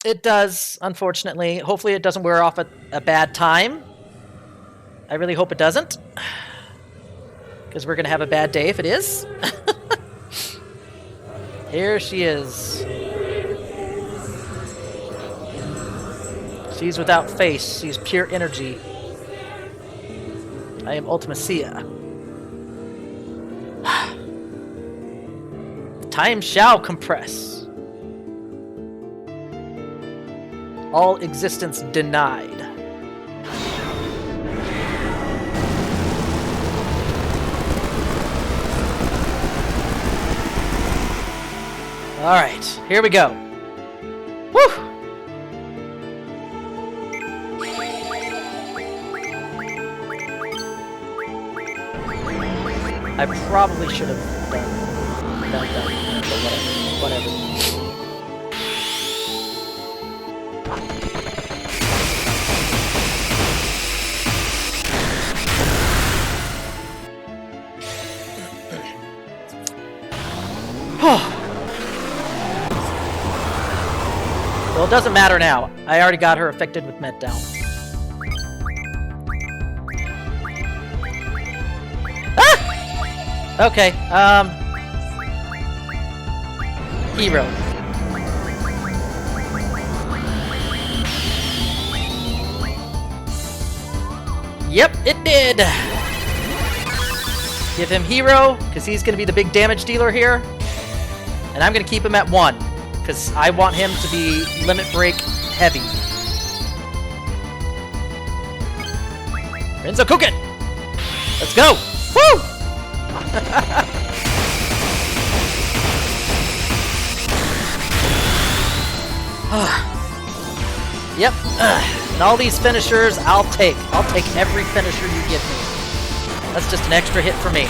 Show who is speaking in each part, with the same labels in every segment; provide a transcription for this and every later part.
Speaker 1: it does, unfortunately. Hopefully it doesn't wear off at a bad time. I really hope it doesn't. Because we're going to have a bad day if it is. Here she is. She's without face. She's pure energy. I am Ultimecia. Time shall compress. All existence denied. Alright, here we go. Woo! I probably should have done that, but whatever. Well, it doesn't matter now. I already got her affected with med down. Ah! Okay, hero. Yep, it did! Give him hero, because he's going to be the big damage dealer here. And I'm going to keep him at 1, because I want him to be limit break heavy. Renzo Kuken! Let's go! Woo! Yep. And all these finishers, I'll take. I'll take every finisher you give me. That's just an extra hit for me.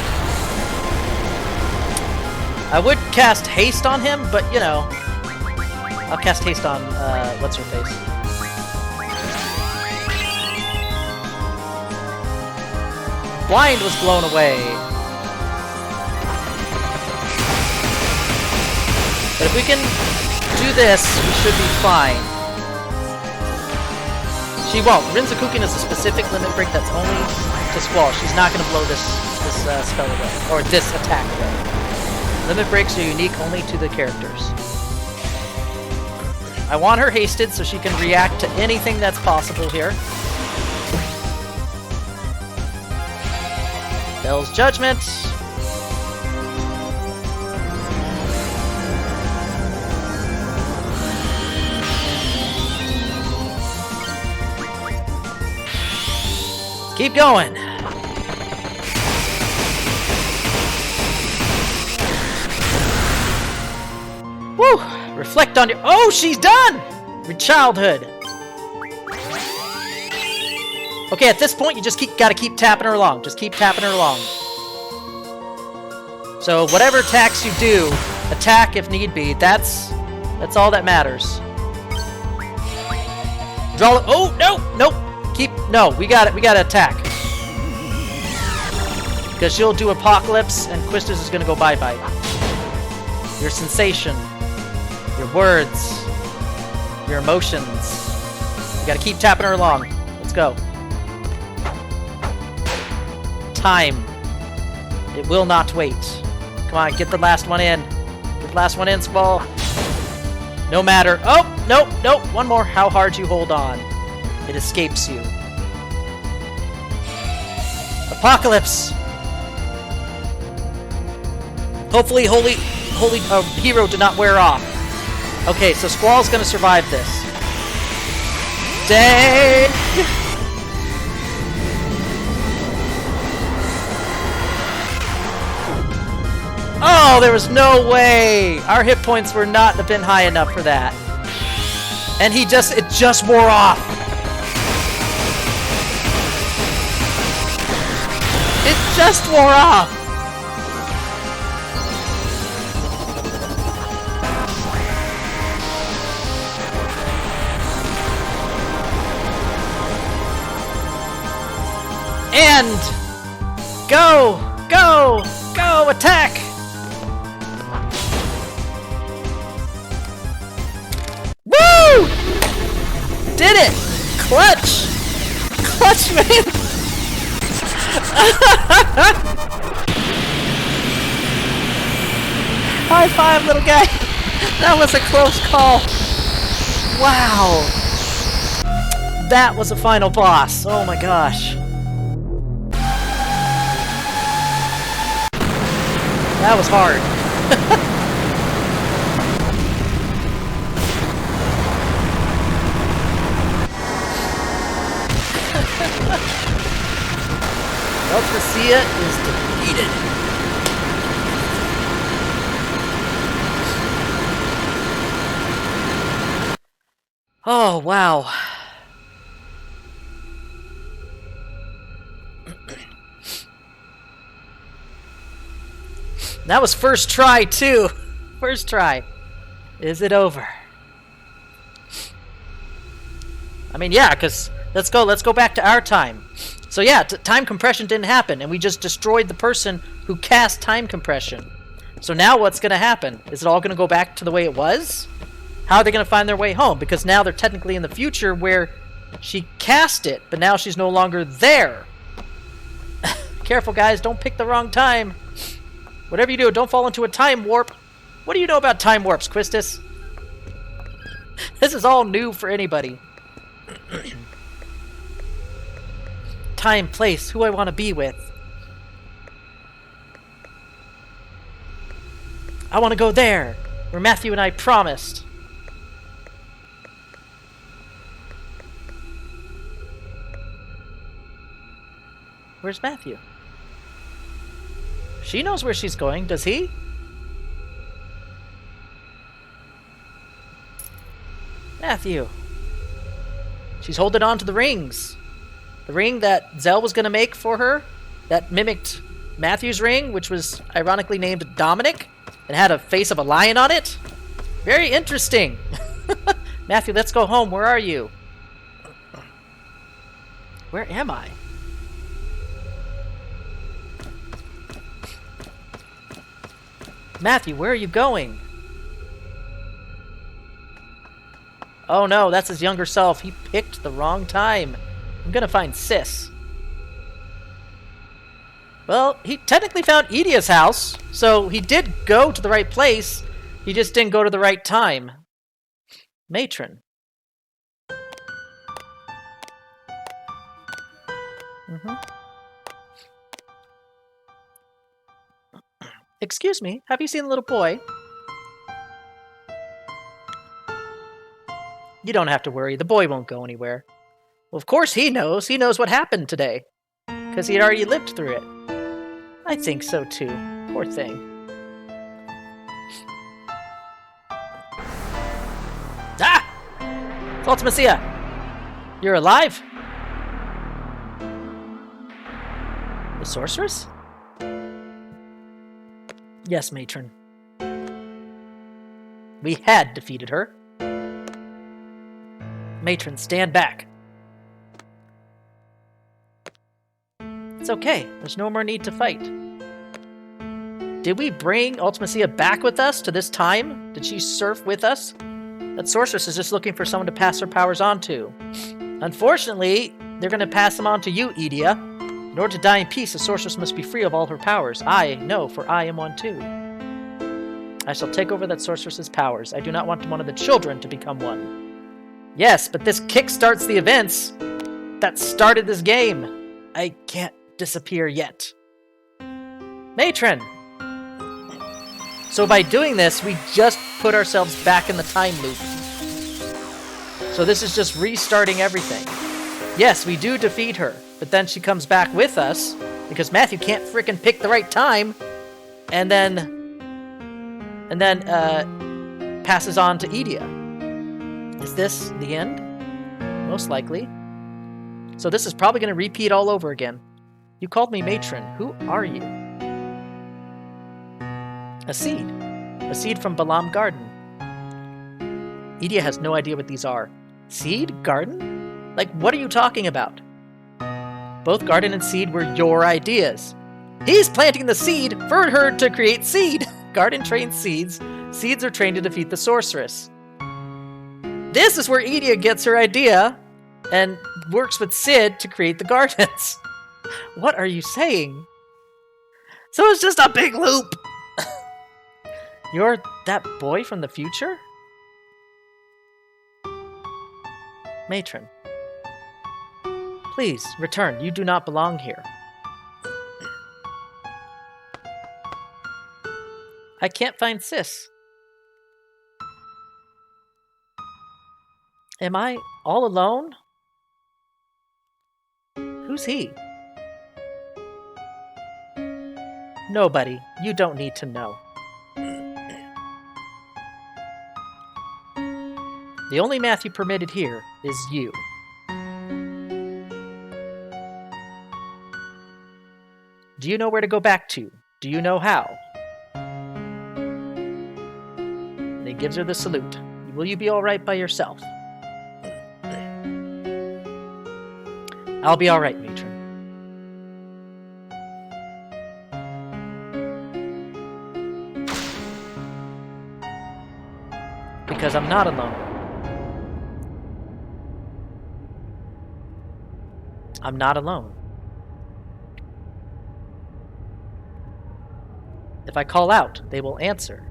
Speaker 1: I would cast haste on him, but you know, I'll cast haste on what's her face. Blind was blown away. But if we can do this, we should be fine. She won't. Rinzakuken is a specific limit break that's only to Squall. She's not going to blow this spell away, or this attack away. Limit breaks are unique only to the characters. I want her hasted so she can react to anything that's possible here. Bell's Judgment. Keep going. Woo! Reflect on your... Oh, she's done! Your childhood. Okay, at this point, you just gotta keep tapping her along. Just keep tapping her along. So, whatever attacks you do, attack if need be. That's all that matters. Draw... Oh, no! Nope! No, we gotta attack. Because she'll do Apocalypse, and Quistis is gonna go bye-bye. Your sensation. Your words. Your emotions. You gotta keep tapping her along. Let's go. Time. It will not wait. Come on, get the last one in. Get the last one in, Squall. No matter. Oh, nope. One more. How hard you hold on. It escapes you. Apocalypse! Hopefully, Holy Hero did not wear off. Okay, so Squall's gonna survive this. Dang! Oh, there was no way! Our hit points were not have been high enough for that. And it just wore off. It just wore off! And... Go! Go! Go! Attack! Woo! did it! Clutch! Clutch, man! High five, little guy! That was a close call! Wow! That was a final boss! Oh my gosh! That was hard. Ultimecia is defeated. Oh, wow. That was first try, too. First try. Is it over? I mean, yeah, because let's go back to our time. So yeah, time compression didn't happen, and we just destroyed the person who cast time compression. So now what's going to happen? Is it all going to go back to the way it was? How are they going to find their way home? Because now they're technically in the future where she cast it, but now she's no longer there. Careful, guys. Don't pick the wrong time. Whatever you do, don't fall into a time warp. What do you know about time warps, Quistis? This is all new for anybody. Time, place, who I want to be with. I want to go there, where Matthew and I promised. Where's Matthew? She knows where she's going, does he? Matthew. She's holding on to the rings. The ring that Zell was going to make for her, that mimicked Matthew's ring, which was ironically named Dominic, and had a face of a lion on it. Very interesting. Matthew, let's go home. Where are you? Where am I? Matthew, where are you going? Oh no, that's his younger self. He picked the wrong time. I'm gonna find Sis. Well, he technically found Edia's house, so he did go to the right place. He just didn't go to the right time. Matron. Excuse me, have you seen the little boy? You don't have to worry, the boy won't go anywhere. Well, of course he knows. He knows what happened today. Because he'd already lived through it. I think so too. Poor thing. Ah! It's Ultimecia! You're alive? The sorceress? Yes, Matron. We had defeated her. Matron, stand back. It's okay. There's no more need to fight. Did we bring Ultimecia back with us to this time? Did she surf with us? That sorceress is just looking for someone to pass her powers on to. Unfortunately, they're going to pass them on to you, Edia. In order to die in peace, the sorceress must be free of all her powers. I know, for I am one too. I shall take over that sorceress's powers. I do not want one of the children to become one. Yes, but this kickstarts the events that started this game. I can't disappear yet. Matron! So by doing this, we just put ourselves back in the time loop. So this is just restarting everything. Yes, we do defeat her, but then she comes back with us because Matthew can't frickin' pick the right time, and then passes on to Edia. Is this the end? Most likely. So this is probably going to repeat all over again. You called me Matron. Who are you? A seed. A seed from Balam Garden. Edia has no idea what these are. Seed? Garden? Like, what are you talking about? Both garden and seed were your ideas. He's planting the seed for her to create seed. Garden trains seeds. Seeds are trained to defeat the sorceress. This is where Edia gets her idea and works with Sid to create the gardens. What are you saying? So it's just a big loop. You're that boy from the future? Matron. Please, return. You do not belong here. I can't find Sis. Am I all alone? Who's he? Nobody. You don't need to know. The only Matthew permitted here is you. Do you know where to go back to? Do you know how? And he gives her the salute. Will you be all right by yourself? I'll be all right, matron. Because I'm not alone. I'm not alone. If I call out, they will answer.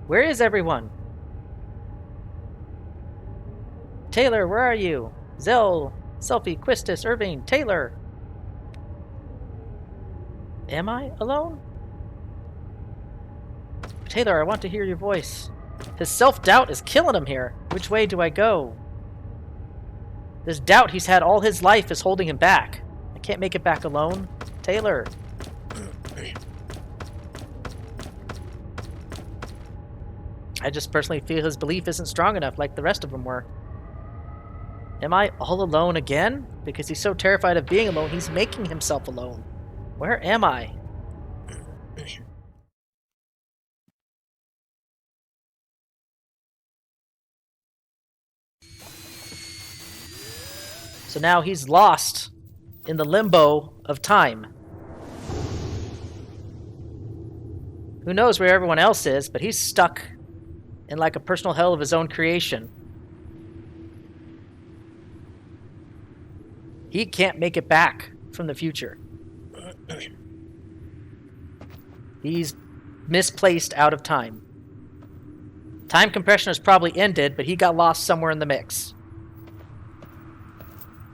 Speaker 1: Where is everyone? Taylor, where are you? Zell, Selfie, Quistis, Irving, Taylor. Am I alone? Taylor, I want to hear your voice. His self-doubt is killing him here. Which way do I go? This doubt he's had all his life is holding him back. I can't make it back alone. Taylor. I just personally feel his belief isn't strong enough like the rest of them were. Am I all alone again? Because he's so terrified of being alone, he's making himself alone. Where am I? So now he's lost in the limbo of time. Who knows where everyone else is, but he's stuck in like a personal hell of his own creation. He can't make it back from the future. He's misplaced out of time. Time compression has probably ended, but he got lost somewhere in the mix.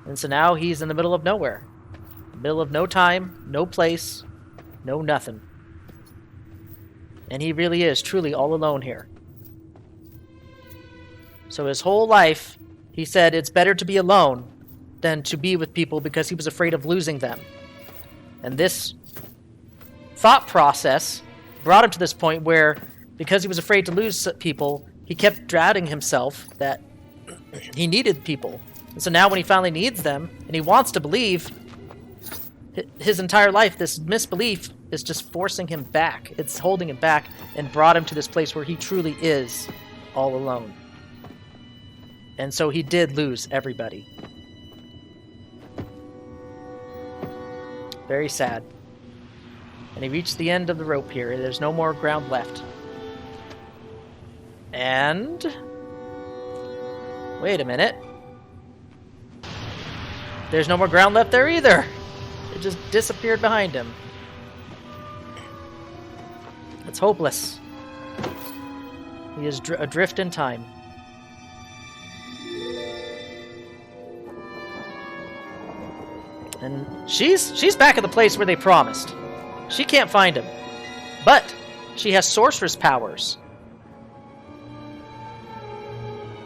Speaker 1: And so now he's in the middle of nowhere. Middle of no time, no place, no nothing. And he really is truly all alone here. So his whole life, he said it's better to be alone than to be with people because he was afraid of losing them. And this thought process brought him to this point where, because he was afraid to lose people, he kept doubting himself that he needed people. And so now when he finally needs them, and he wants to believe, his entire life, this misbelief is just forcing him back. It's holding him back and brought him to this place where he truly is all alone. And so he did lose everybody. Very sad. And he reached the end of the rope here. There's no more ground left. And... wait a minute. There's no more ground left there either. It just disappeared behind him. It's hopeless. He is adrift in time. And she's back at the place where they promised. She can't find him. But she has sorceress powers.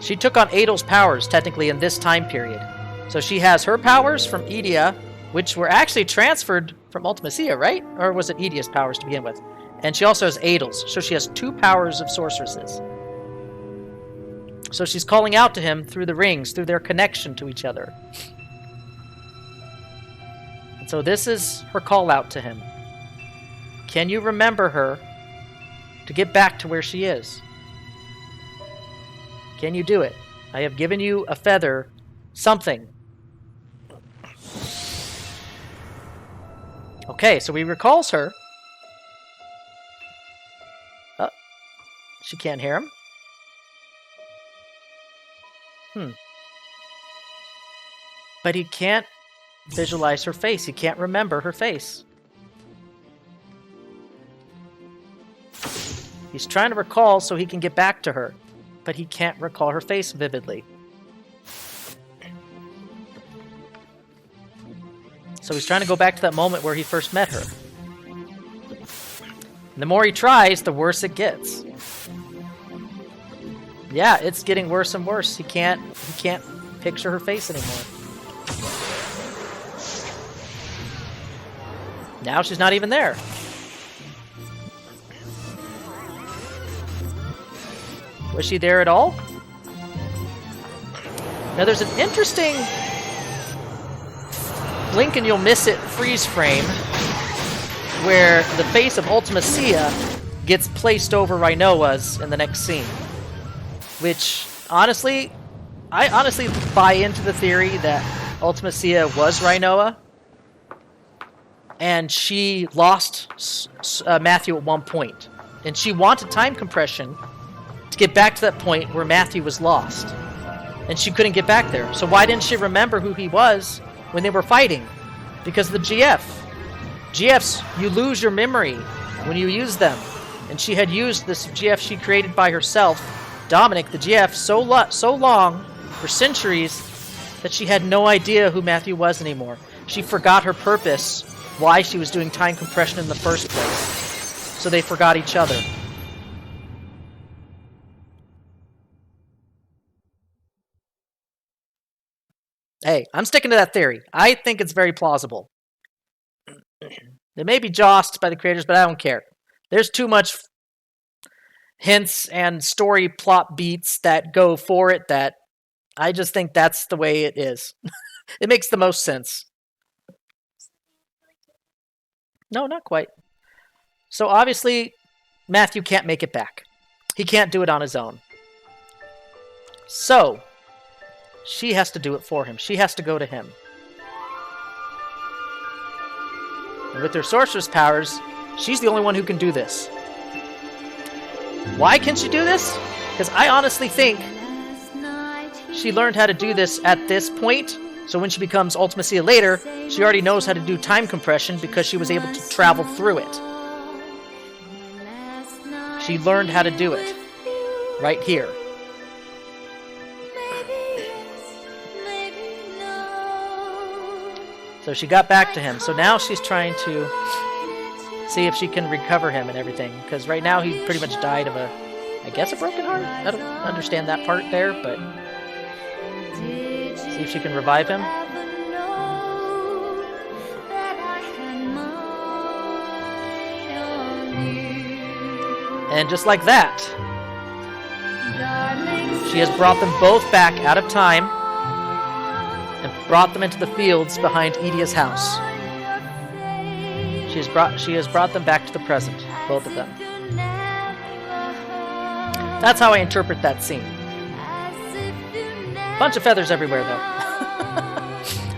Speaker 1: She took on Adel's powers, technically, in this time period. So she has her powers from Edia, which were actually transferred from Ultimecia, right? Or was it Edia's powers to begin with? And she also has Adel's. So she has 2 powers of sorceresses. So she's calling out to him through the rings, through their connection to each other. And so this is her call out to him. Can you remember her to get back to where she is? Can you do it? I have given you a feather, something. Okay, so he recalls her. She can't hear him. But he can't visualize her face. He can't remember her face. He's trying to recall so he can get back to her, but he can't recall her face vividly. So he's trying to go back to that moment where he first met her. And the more he tries, the worse it gets. Yeah, it's getting worse and worse. He can't picture her face anymore. Now she's not even there. Was she there at all? Now there's an interesting blink and you'll miss it freeze frame where the face of Ultimecia gets placed over Rinoa's in the next scene. Which, honestly, I honestly buy into the theory that Ultimecia was Rinoa. And she lost Matthew at one point. And she wanted time compression to get back to that point where Matthew was lost. And she couldn't get back there. So why didn't she remember who he was when they were fighting? Because of the GF. GFs, you lose your memory when you use them. And she had used this GF she created by herself, Dominic, the GF, so long, for centuries, that she had no idea who Matthew was anymore. She forgot her purpose, why she was doing time compression in the first place. So they forgot each other. Hey, I'm sticking to that theory. I think it's very plausible. It may be jossed by the creators, but I don't care. There's too much hints and story plot beats that go for it that I just think that's the way it is. It makes the most sense. No, not quite. So obviously, Matthew can't make it back. He can't do it on his own. So, she has to do it for him. She has to go to him. And with her sorceress powers, she's the only one who can do this. Why can she do this? Because I honestly think she learned how to do this at this point. So when she becomes Ultimecia later, she already knows how to do time compression because she was able to travel through it. She learned how to do it. Right here. So she got back to him. So now she's trying to see if she can recover him and everything. Because right now he pretty much died of I guess a broken heart? I don't understand that part there, but see if she can revive him. And just like that, she has brought them both back out of time and brought them into the fields behind Edia's house. She has brought them back to the present, both of them. That's how I interpret that scene. Bunch of feathers everywhere, though.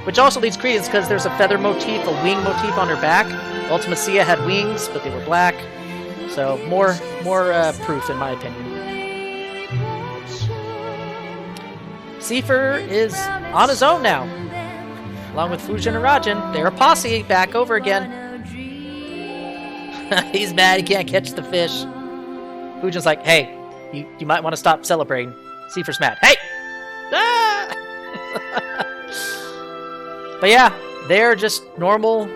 Speaker 1: Which also leads credence because there's a feather motif, a wing motif on her back. Ultimecia had wings, but they were black. So more proof, in my opinion. Seifer is on his own now. Along with Fujin and Rajan. They're a posse back over again. He's mad he can't catch the fish. Fujin's like, hey, you might want to stop celebrating. Seifer's mad. Hey! Ah! But yeah, they're just normal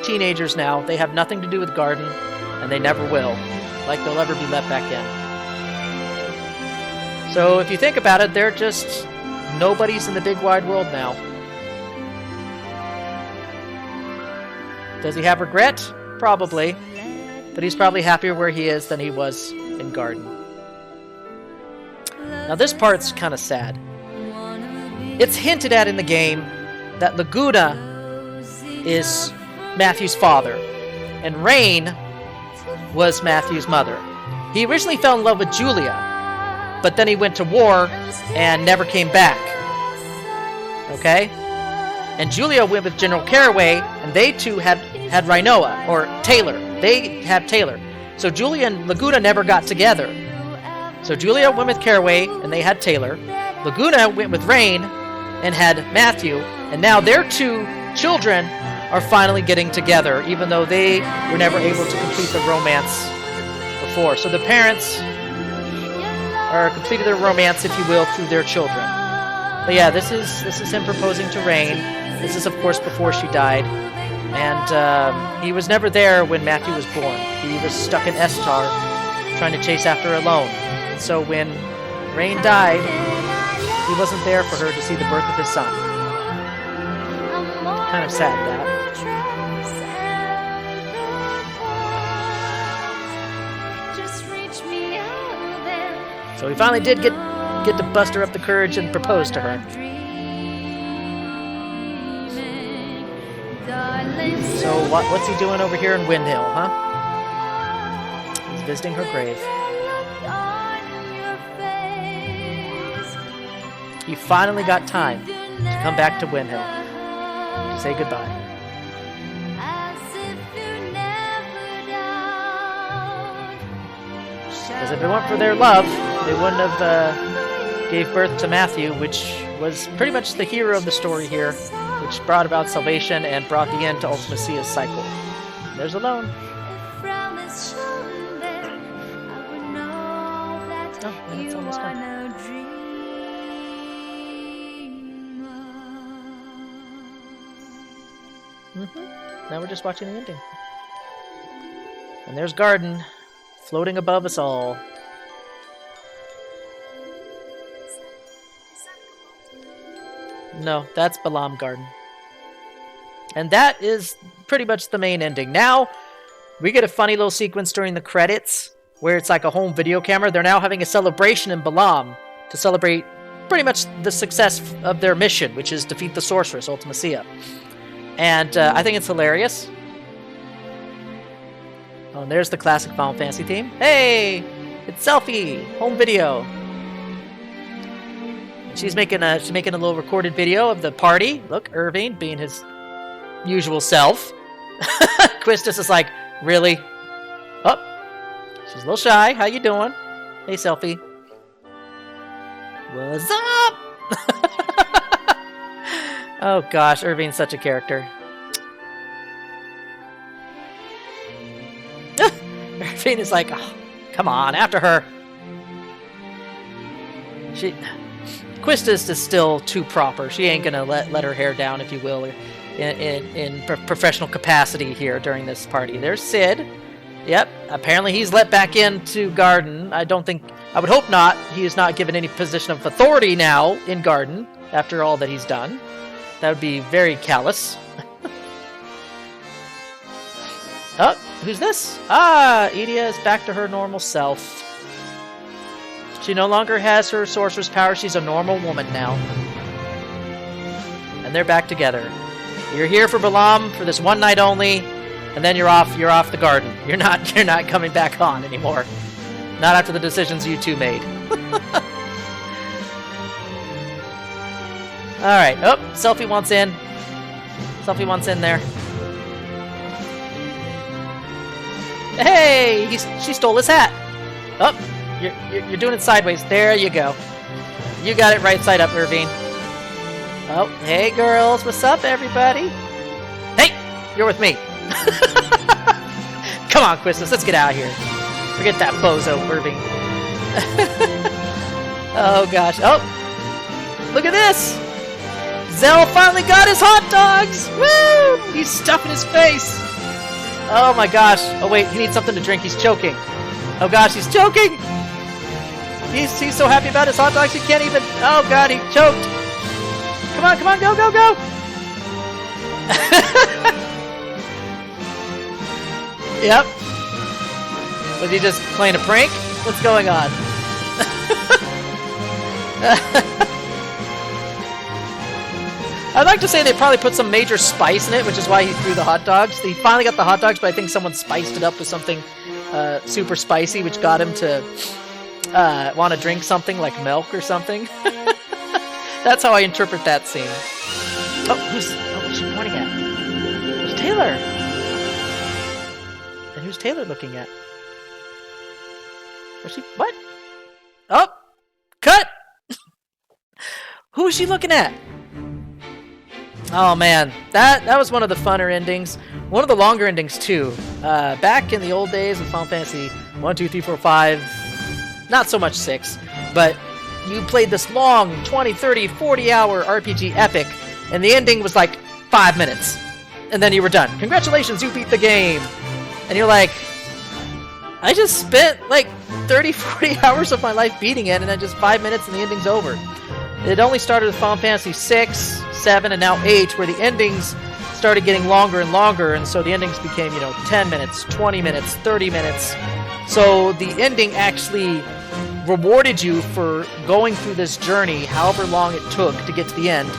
Speaker 1: teenagers now. They have nothing to do with Garden, and they never will. Like they'll ever be let back in. So if you think about it, they're just nobodies in the big wide world now. Does he have regret? Probably. But he's probably happier where he is than he was in Garden. Now this part's kind of sad. It's hinted at in the game that Laguna is Matthew's father, and Rain was Matthew's mother. He originally fell in love with Julia, but then he went to war and never came back. Okay? And Julia went with General Caraway, and they two had Rinoa, or Taylor. They had Taylor. So Julia and Laguna never got together. So Julia went with Caraway, and they had Taylor. Laguna went with Rain and had Matthew. And now their two children are finally getting together, even though they were never able to complete the romance before. So the parents are completed their romance, if you will, through their children. But yeah, this is him proposing to Rain. This is, of course, before she died. And he was never there when Matthew was born. He was stuck in Estar, trying to chase after her alone. So when Rain died, he wasn't there for her to see the birth of his son. Kind of sad, that. So he finally did get to muster up the courage and propose to her. So what's he doing over here in Windhill, huh? He's visiting her grave. He finally got time to come back to Windhill to say goodbye. Because if it weren't for their love, they wouldn't have gave birth to Matthew, which was pretty much the hero of the story here, which brought about salvation and brought the end to Ultimecia's cycle. There's Alone. Oh, and it's almost done. Now we're just watching the ending. And there's Garden, floating above us all. No, that's Balam Garden. And that is pretty much the main ending. Now, we get a funny little sequence during the credits, where it's like a home video camera. They're now having a celebration in Balam to celebrate pretty much the success of their mission, which is defeat the sorceress, Ultimecia. And I think it's hilarious. Oh, and there's the classic Final Fantasy theme. Hey! It's Selfie! Home video! She's making a little recorded video of the party. Look, Irving being his usual self. Quistis is like, really? Oh, she's a little shy. How you doing? Hey, Selfie. What's up? Oh gosh, Irving's such a character. Irving is like, oh, come on, after her. Quistis is still too proper. She ain't gonna let her hair down, if you will, in professional capacity here during this party. There's Sid. Yep, apparently he's let back into Garden. I would hope not. He is not given any position of authority now in Garden after all that he's done. That would be very callous. Oh, who's this? Ah, Edea is back to her normal self. She no longer has her sorcerer's power. She's a normal woman now. And they're back together. You're here for Balam for this one night only, and then you're off the Garden. You're not coming back on anymore. Not after the decisions you two made. Alright. Oh, Selfie wants in. Selfie wants in there. Hey! She stole his hat! Oh, you're doing it sideways. There you go. You got it right side up, Irvine. Oh, hey girls. What's up, everybody? Hey! You're with me. Come on, Quistis. Let's get out of here. Forget that bozo, Irving. Oh, gosh. Oh! Look at this! Zell finally got his hot dogs! Woo! He's stuffing his face! Oh my gosh. Oh wait, he needs something to drink. He's choking. Oh gosh, he's choking! He's so happy about his hot dogs he can't even... Oh god, he choked! Come on, go, go, go! Yep. Was he just playing a prank? What's going on? I'd like to say they probably put some major spice in it, which is why he threw the hot dogs. He finally got the hot dogs, but I think someone spiced it up with something super spicy, which got him to want to drink something like milk or something. That's how I interpret that scene. Oh, who's she pointing at? Who's Taylor? And who's Taylor looking at? Was she? What? Oh! Cut! Who is she looking at? Oh man, that was one of the funner endings. One of the longer endings too. Back in the old days of Final Fantasy 1, 2, 3, 4, 5, not so much 6, but you played this long 20, 30, 40-hour RPG epic, and the ending was like 5 minutes. And then you were done. Congratulations, you beat the game! And you're like, I just spent like 30, 40 hours of my life beating it, and then just 5 minutes and the ending's over. It only started with Final Fantasy 6, 7, and now 8, where the endings started getting longer and longer, and so the endings became, 10 minutes, 20 minutes, 30 minutes. So the ending actually rewarded you for going through this journey, however long it took to get to the end.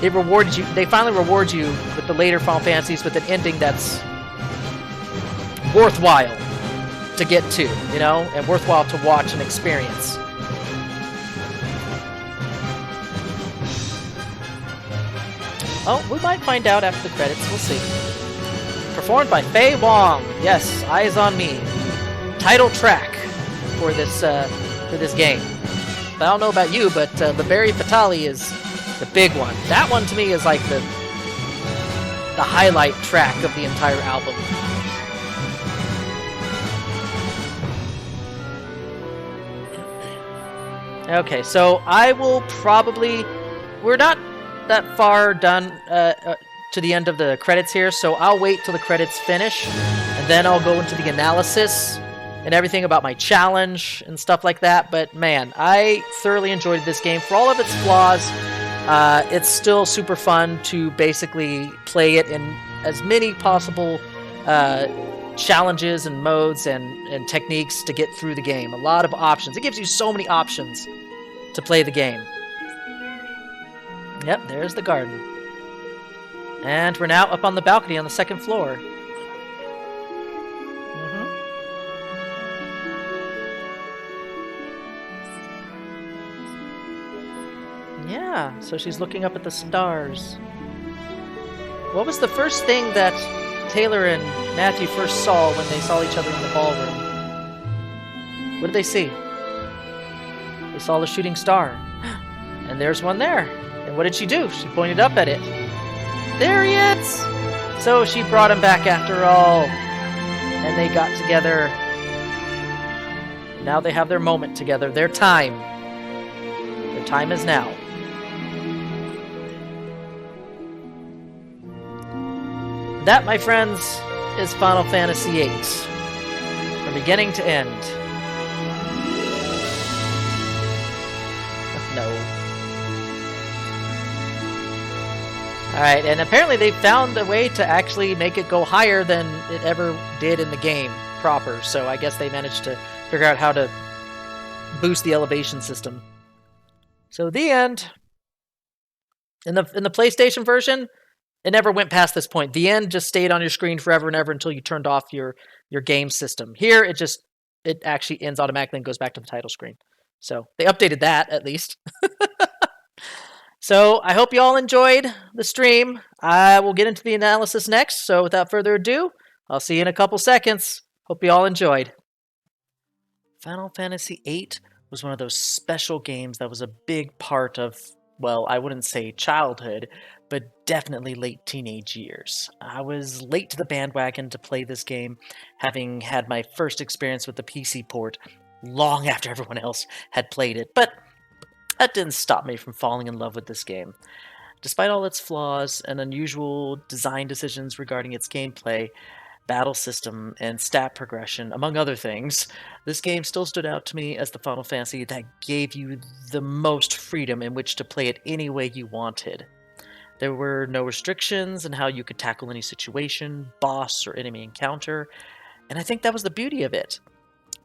Speaker 1: It rewarded you. They finally reward you with the later Final Fantasies with an ending that's worthwhile to get to, and worthwhile to watch and experience. Oh, we might find out after the credits. We'll see. Performed by Fei Wong. Yes, Eyes on Me. Title track for this game. I don't know about you, but the Barry Fatale is the big one. That one to me is like the highlight track of the entire album. Okay, so I will probably... We're not that far done to the end of the credits here, so I'll wait till the credits finish, and then I'll go into the analysis and everything about my challenge and stuff like that. But man, I thoroughly enjoyed this game. For all of its flaws, it's still super fun to basically play it in as many possible challenges and modes and techniques to get through the game. A lot of options. It gives you so many options to play the game. Yep, there's the garden. And we're now up on the balcony on the second floor. Yeah, so she's looking up at the stars. What was the first thing that Taylor and Matthew first saw when they saw each other in the ballroom? What did they see? They saw the shooting star. And there's one there. And what did she do? She pointed up at it. There he is! So she brought him back after all. And they got together. Now they have their moment together. Their time. Their time is now. That, my friends, is Final Fantasy VIII. From beginning to end. No. Alright, and apparently they found a way to actually make it go higher than it ever did in the game proper, so I guess they managed to figure out how to boost the elevation system. So the end. In the PlayStation version, it never went past this point. The end just stayed on your screen forever and ever until you turned off your game system. Here, it actually ends automatically and goes back to the title screen. So they updated that, at least. So I hope you all enjoyed the stream. I will get into the analysis next. So without further ado, I'll see you in a couple seconds. Hope you all enjoyed. Final Fantasy VIII was one of those special games that was a big part of, well, I wouldn't say childhood, but definitely late teenage years. I was late to the bandwagon to play this game, having had my first experience with the PC port long after everyone else had played it, but that didn't stop me from falling in love with this game. Despite all its flaws and unusual design decisions regarding its gameplay, battle system, and stat progression, among other things, this game still stood out to me as the Final Fantasy that gave you the most freedom in which to play it any way you wanted. There were no restrictions in how you could tackle any situation, boss, or enemy encounter, and I think that was the beauty of it.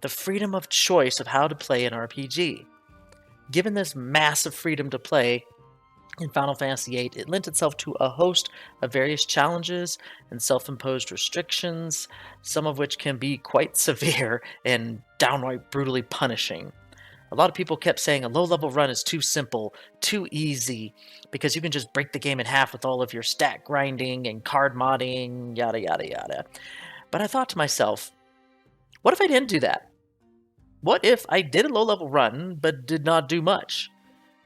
Speaker 1: The freedom of choice of how to play an RPG. Given this massive freedom to play in Final Fantasy VIII, it lent itself to a host of various challenges and self-imposed restrictions, some of which can be quite severe and downright brutally punishing. A lot of people kept saying a low-level run is too simple, too easy, because you can just break the game in half with all of your stat grinding and card modding, yada yada yada. But I thought to myself, what if I didn't do that? What if I did a low-level run, but did not do much?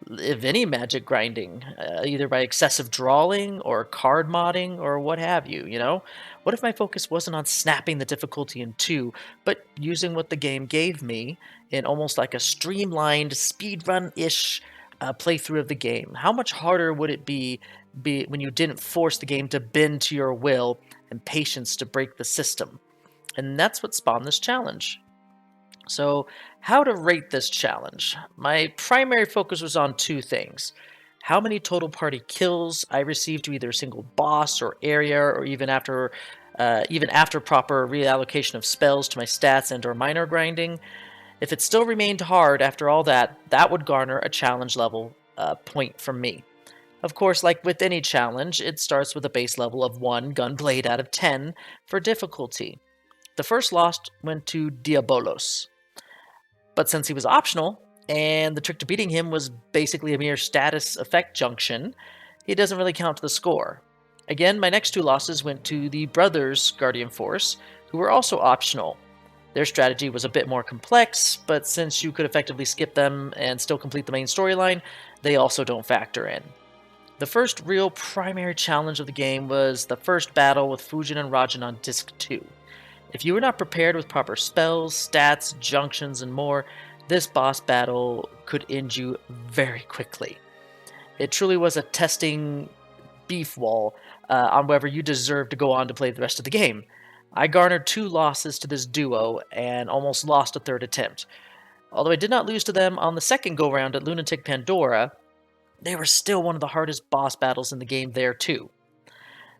Speaker 1: If any magic grinding, either by excessive drawing or card modding or what have you, you know? What if my focus wasn't on snapping the difficulty in two, but using what the game gave me in almost like a streamlined speedrun-ish playthrough of the game? How much harder would it be when you didn't force the game to bend to your will and patience to break the system? And that's what spawned this challenge. So, how to rate this challenge? My primary focus was on two things. How many total party kills I received to either a single boss or area, or even after proper reallocation of spells to my stats and or minor grinding. If it still remained hard after all that, that would garner a challenge level point from me. Of course, like with any challenge, it starts with a base level of 1 gunblade out of 10 for difficulty. The first loss went to Diabolos. But since he was optional, and the trick to beating him was basically a mere status effect junction, he doesn't really count to the score. Again, my next two losses went to the brothers Guardian Force, who were also optional. Their strategy was a bit more complex, but since you could effectively skip them and still complete the main storyline, they also don't factor in. The first real primary challenge of the game was the first battle with Fujin and Rajan on Disc 2. If you were not prepared with proper spells, stats, junctions, and more, this boss battle could end you very quickly. It truly was a testing beef wall on whether you deserve to go on to play the rest of the game. I garnered 2 losses to this duo and almost lost a third attempt. Although I did not lose to them on the second go-round at Lunatic Pandora, they were still one of the hardest boss battles in the game there too.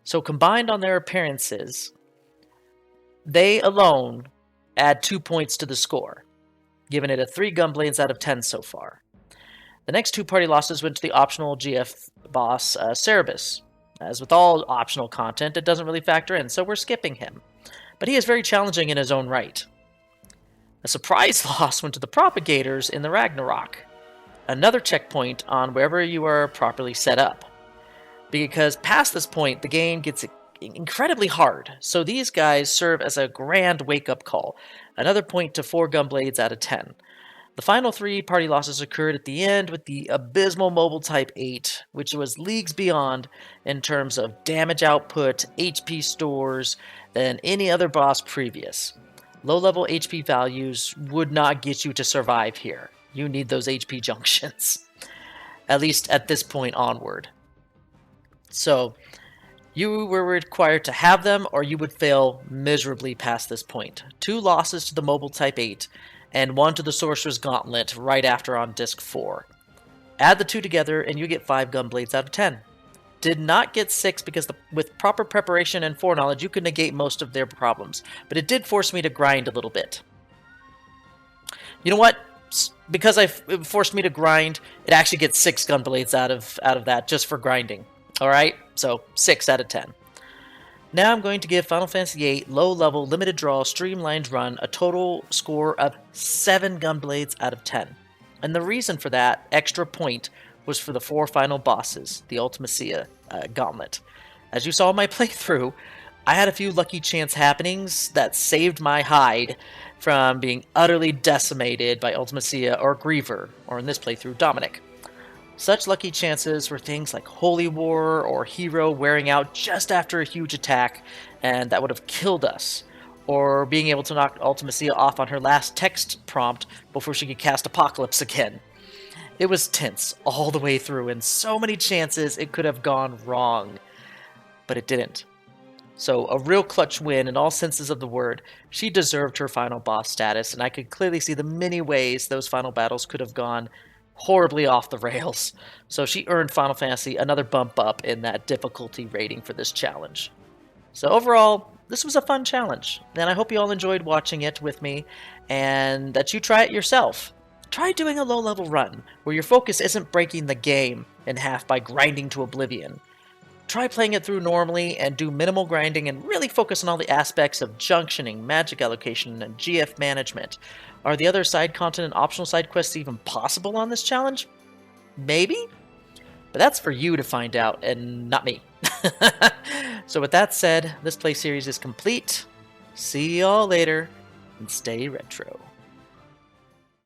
Speaker 1: So combined on their appearances, they alone add 2 points to the score, giving it a 3 gunblades out of 10 so far. The next 2 party losses went to the optional GF boss, Cerebus. As with all optional content, it doesn't really factor in, so we're skipping him. But he is very challenging in his own right. A surprise loss went to the Propagators in the Ragnarok. Another checkpoint on wherever you are properly set up. Because past this point, the game gets incredibly hard, so these guys serve as a grand wake-up call. Another point to 4 gunblades out of 10. The final 3 party losses occurred at the end with the abysmal Mobile Type 8, which was leagues beyond in terms of damage output, HP stores, than any other boss previous. Low-level HP values would not get you to survive here. You need those HP junctions. At least at this point onward. So, you were required to have them, or you would fail miserably past this point. 2 losses to the Mobile Type 8, and 1 to the Sorcerer's Gauntlet right after on Disc 4. Add the 2 together, and you get 5 gunblades out of 10. Did not get 6 because with proper preparation and foreknowledge, you could negate most of their problems. But it did force me to grind a little bit. You know what? Because it forced me to grind, it actually gets 6 gunblades out of that just for grinding. Alright, so 6 out of 10. Now I'm going to give Final Fantasy VIII low-level, limited draw, streamlined run a total score of 7 gunblades out of 10. And the reason for that extra point was for the 4 final bosses, the Ultimecia Gauntlet. As you saw in my playthrough, I had a few lucky chance happenings that saved my hide from being utterly decimated by Ultimecia or Griever, or in this playthrough, Dominic. Such lucky chances were things like Holy War or Hero wearing out just after a huge attack, and that would have killed us, or being able to knock Ultimecia off on her last text prompt before she could cast Apocalypse again. It was tense all the way through, and so many chances it could have gone wrong, but it didn't. So, a real clutch win in all senses of the word. She deserved her final boss status, and I could clearly see the many ways those final battles could have gone horribly off the rails. So she earned Final Fantasy another bump up in that difficulty rating for this challenge. So overall, this was a fun challenge, and I hope you all enjoyed watching it with me, and that you try it yourself. Try doing a low-level run, where your focus isn't breaking the game in half by grinding to oblivion. Try playing it through normally and do minimal grinding and really focus on all the aspects of junctioning, magic allocation, and GF management. Are the other side content and optional side quests even possible on this challenge? Maybe? But that's for you to find out, and not me. So with that said, this play series is complete. See y'all later, and stay retro.